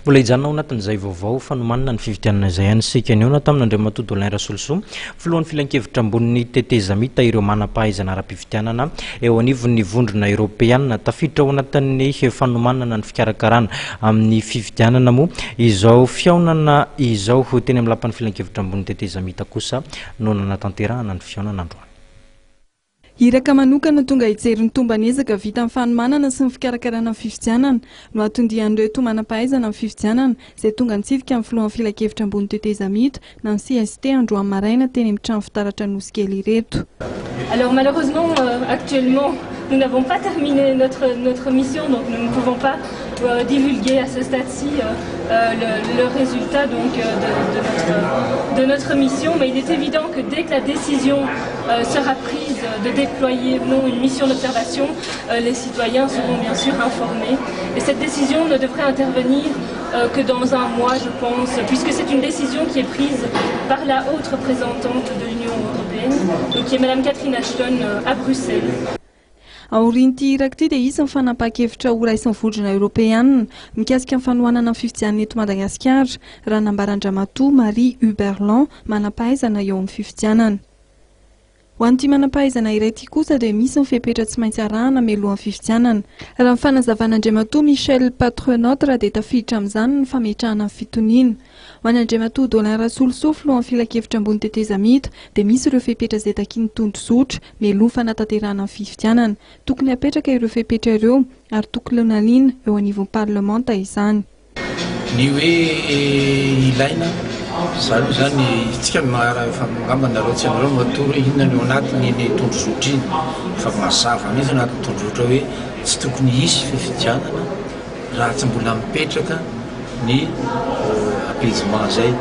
Mbola hijanona anatin'izay vaovao fanomanana ny fividianana izay any sika ny ona tamin'Andriamatoa Dolin Rasoloso filohan'ny filan-kevitra ambony tetezamita ireo manam-pahaizana ara-pividianana eo anivon'ny vondrona Europeana tafiditra ao anatin'ny fanomanana ny fikarakarana amin'ny fividianana moa izao fiaonana izao teny amin'ny lapan'ny filan-kevitra ambony tetezamita kosa no nanatanterahana ny fiaonana androany. Iraka manokana tonga hijery ny tombanezaka vita amin'ny fanomanana sy ny fikarakarana amin'ny fividianana no atondian'ireo tomanam-pahaizana amin'ny fividianana izay tonga nitsidika amin'ny filohan'ny filan-kevitra ambony tetezamita na ny CST androany maraina teny amin'ny trano fitaratra Nosykely ireto. Alors malheureusement, actuellement, nous n'avons pas terminé notre mission, donc nous ne pouvons pas divulguer à ce stade-ci le résultat donc, de notre mission. Mais il est évident que dès que la décision sera prise de déployer ou non une mission d'observation, les citoyens seront bien sûr informés. Et cette décision ne devrait intervenir que dans un mois, je pense, puisque c'est une décision qui est prise par la haute représentante de l'Union européenne, donc qui est Madame Catherine Ashton à Bruxelles. Aorin'ity irak'ity dia izy ny fanapahan-kevitra ho raisin'ny vondrona Europeana mikasika ny fanohanana ny fividianana eto Madagasikara raha nambarandramatoa Marie Huberlan manam-pahaizana eo amin'ny fividianana. Ho an'ity manam-pahaizana iray ity kosa dia misy ny fepetra tsy maintsy arahana mialohan'ny fividianana. Raha ny fanazavan'Andriamatoa Michel Patrenotre dia tafiditra amin'izany ny fametrahana ny fitoniana. Ho an'Andriamatoa Dolin Rasoloso filohan'ny filan-kevitra ambony tetezamita dia misy ireo fepetra izay takiany tondrozotra mialoha ny fanatanterahana ny fividianana. Tokony hapetraka ireo fepetra ireo ary tokony honaliana eo anivon'ny parlemanta izany. Ny hoe ilaina zany zany itsika mpikambana nareo tsy anareo matory inona no anatiny ny tondrozotra iny fa mazava mihitsy anatin'ny tondrozotra hoe tsy tokony hisy fividianana raha tsy mbola mipetraka ny apaisement zay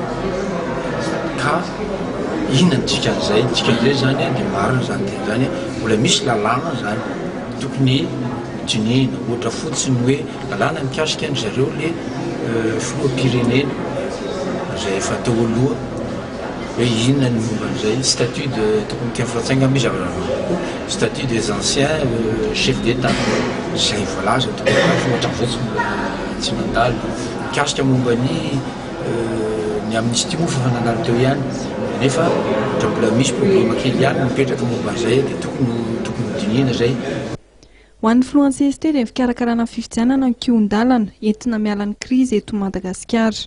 ka inona ny dikan'izay dikan'izay zany dia marina zany dia zany mbola misy lalàna zany tokony dinihina ohatra fotsiny hoe lalàna mikasika an zareo le filoham-pirenena zay efa teo aloha hoe inona ny momba an'izay statut de tokony tiany filatsaina misy statut des anciens chefs d'état zay voalaza tokony ohatra fotsiny tsy mandalo mikasika momba ny amnistie moa fa nandalo teo ihany nefa ohatra mbola misy problème kely ihany mipetraka momba an'izay dia tokony dinihina zay. Ho an'ny filohan'ny CST dia fikarakarana fividianana ny kion-dalana entina miala ny krizy eto Madagasikara.